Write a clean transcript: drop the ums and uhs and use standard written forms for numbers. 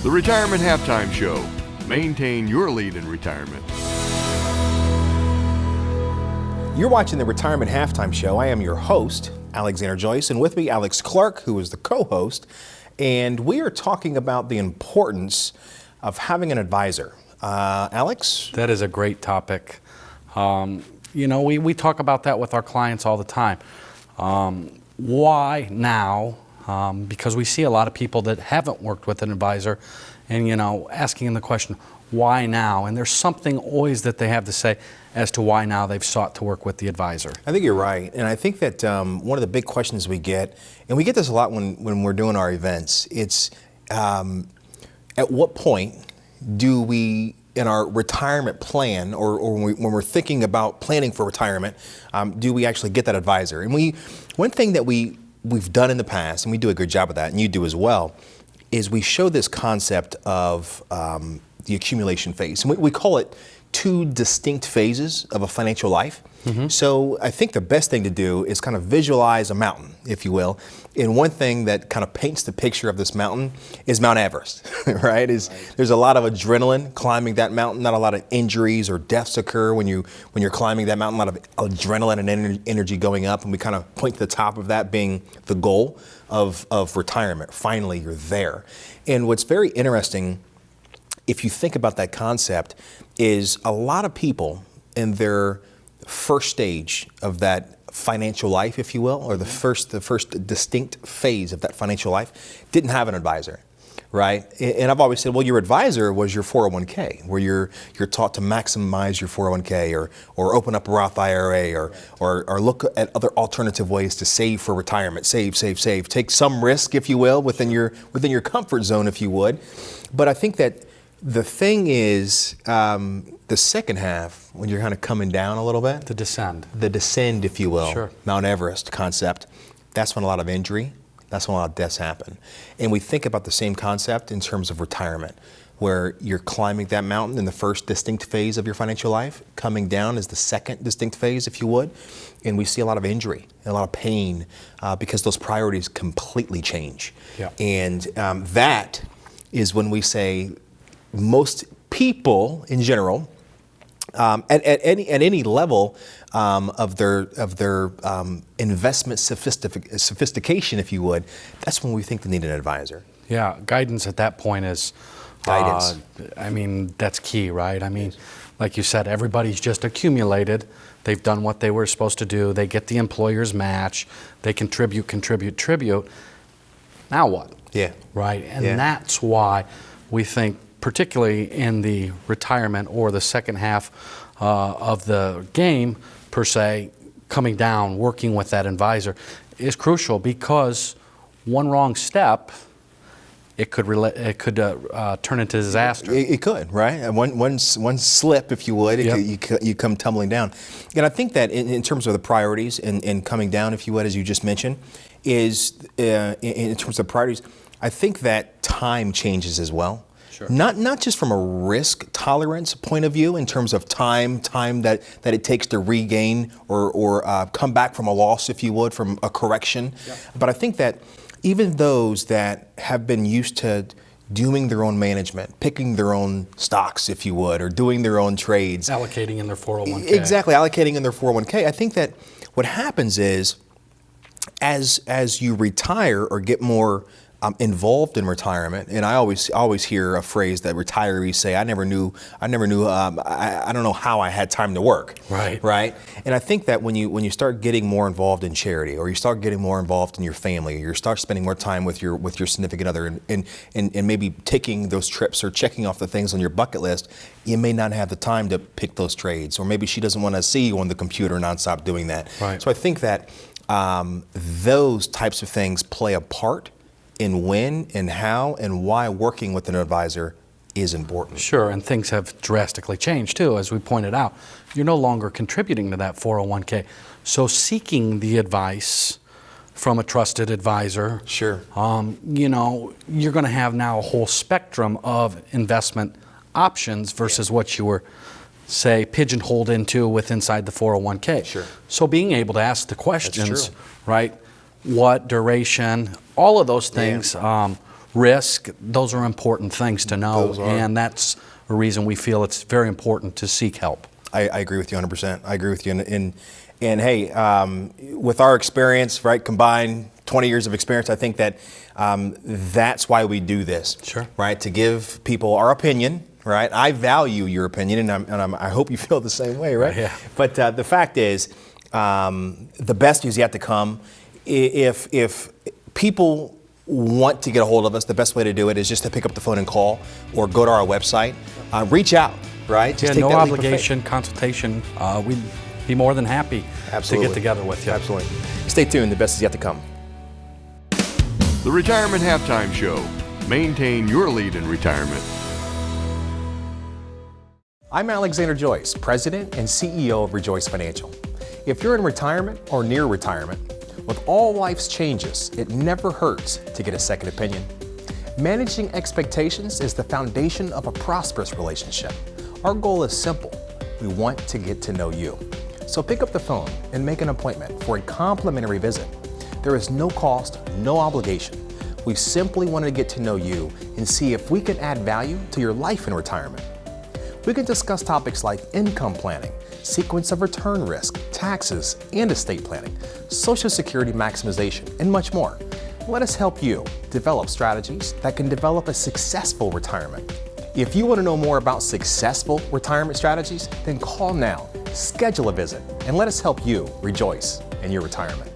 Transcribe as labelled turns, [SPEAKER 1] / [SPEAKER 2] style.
[SPEAKER 1] The Retirement Halftime Show. Maintain your lead in retirement.
[SPEAKER 2] You're watching the Retirement Halftime Show. I am your host, Alexander Joyce, and with me, Alex Clark, who is the co-host. And we are talking about the importance of having an advisor. Alex?
[SPEAKER 3] That is a great topic. We talk about that with our clients all the time. Why now? Because we see a lot of people that haven't worked with an advisor and, asking them the question, why now? And there's something always that they have to say as to why now they've sought to work with the advisor.
[SPEAKER 2] I think you're right. And I think that one of the big questions we get, and we get this a lot when we're doing our events, it's at what point do we, in our retirement plan, or when we're thinking about planning for retirement, do we actually get that advisor? And one thing that we've done in the past, and we do a good job of that, and you do as well, is we show this concept of the accumulation phase. And we call it two distinct phases of a financial life. Mm-hmm. So I think the best thing to do is kind of visualize a mountain, if you will. And one thing that kind of paints the picture of this mountain is Mount Everest, right? There's a lot of adrenaline climbing that mountain, not a lot of injuries or deaths occur when you're climbing that mountain, a lot of adrenaline and energy going up, and we kind of point to the top of that being the goal of retirement. Finally, you're there. And what's very interesting, if you think about that concept, is a lot of people in their first stage of that financial life, if you will, or the first distinct phase of that financial life, didn't have an advisor, right? And I've always said, well, your advisor was your 401k, where you're taught to maximize your 401k, or open up a Roth IRA, or look at other alternative ways to save for retirement. Save. Take some risk, if you will, within your comfort zone, if you would. But I think that the thing is, the second half, when you're kind of coming down a little bit.
[SPEAKER 3] The descend,
[SPEAKER 2] if you will.
[SPEAKER 3] Sure.
[SPEAKER 2] Mount Everest concept. That's when a lot of injury, that's when a lot of deaths happen. And we think about the same concept in terms of retirement, where you're climbing that mountain in the first distinct phase of your financial life. Coming down is the second distinct phase, if you would. And we see a lot of injury and a lot of pain because those priorities completely change.
[SPEAKER 3] Yeah.
[SPEAKER 2] And that is when we say, most people in general, at any level of their investment sophistication, if you would, that's when we think they need an advisor.
[SPEAKER 3] Yeah, guidance at that point is
[SPEAKER 2] guidance.
[SPEAKER 3] That's key, right? Like you said, everybody's just accumulated. They've done what they were supposed to do. They get the employer's match. They contribute. Now what?
[SPEAKER 2] Yeah.
[SPEAKER 3] Right, and that's why we think, particularly in the retirement or the second half of the game, per se, coming down, working with that advisor is crucial, because one wrong step, it could turn into disaster.
[SPEAKER 2] It could, right? And one slip, if you would, you come tumbling down. And I think that in terms of the priorities and coming down, if you would, as you just mentioned, is in terms of priorities, I think that time changes as well.
[SPEAKER 3] Sure.
[SPEAKER 2] Not just from a risk tolerance point of view, in terms of time that it takes to regain or come back from a loss, if you would, from a correction.
[SPEAKER 3] Yep.
[SPEAKER 2] But I think that even those that have been used to doing their own management, picking their own stocks, if you would, or doing their own trades.
[SPEAKER 3] Allocating in their 401k.
[SPEAKER 2] Exactly, allocating in their 401k. I think that what happens is, as you retire or get more involved in retirement, and I always hear a phrase that retirees say, I don't know how I had time to work. Right. And I think that when you start getting more involved in charity, or you start getting more involved in your family, or you start spending more time with your significant other, and maybe taking those trips or checking off the things on your bucket list, you may not have the time to pick those trades, or maybe she doesn't want to see you on the computer nonstop doing that.
[SPEAKER 3] Right.
[SPEAKER 2] So I think that those types of things play a part in when and how and why working with an advisor is important.
[SPEAKER 3] Sure, and things have drastically changed too, as we pointed out. You're no longer contributing to that 401k. So seeking the advice from a trusted advisor,
[SPEAKER 2] sure,
[SPEAKER 3] you're going to have now a whole spectrum of investment options versus what you were, say, pigeonholed into inside the 401k.
[SPEAKER 2] Sure.
[SPEAKER 3] So being able to ask the questions, right? What duration, all of those things risk, those are important things to know, and that's a reason we feel it's very important to seek help.
[SPEAKER 2] I agree with you 100%. I agree with you. And hey, with our experience, right, combined 20 years of experience, I think that that's why we do this.
[SPEAKER 3] Sure.
[SPEAKER 2] Right, to give people our opinion. Right, I value your opinion, and I hope you feel the same way. Right.
[SPEAKER 3] Yeah.
[SPEAKER 2] But the fact is, the best is yet to come. If people want to get a hold of us, the best way to do it is just to pick up the phone and call, or go to our website, reach out. Right. Just
[SPEAKER 3] yeah,
[SPEAKER 2] take
[SPEAKER 3] no
[SPEAKER 2] that leap of faith.
[SPEAKER 3] obligation, consultation. We'd be more than happy to get together with you.
[SPEAKER 2] Absolutely. Stay tuned. The best is yet to come.
[SPEAKER 1] The Retirement Halftime Show. Maintain your lead in retirement.
[SPEAKER 2] I'm Alexander Joyce, President and CEO of ReJoyce Financial. If you're in retirement or near retirement, with all life's changes, it never hurts to get a second opinion. Managing expectations is the foundation of a prosperous relationship. Our goal is simple. We want to get to know you. So pick up the phone and make an appointment for a complimentary visit. There is no cost, no obligation. We simply want to get to know you and see if we can add value to your life in retirement. We can discuss topics like income planning, sequence of return risk, taxes, and estate planning, Social Security maximization, and much more. Let us help you develop strategies that can develop a successful retirement. If you want to know more about successful retirement strategies, then call now, schedule a visit, and let us help you rejoice in your retirement.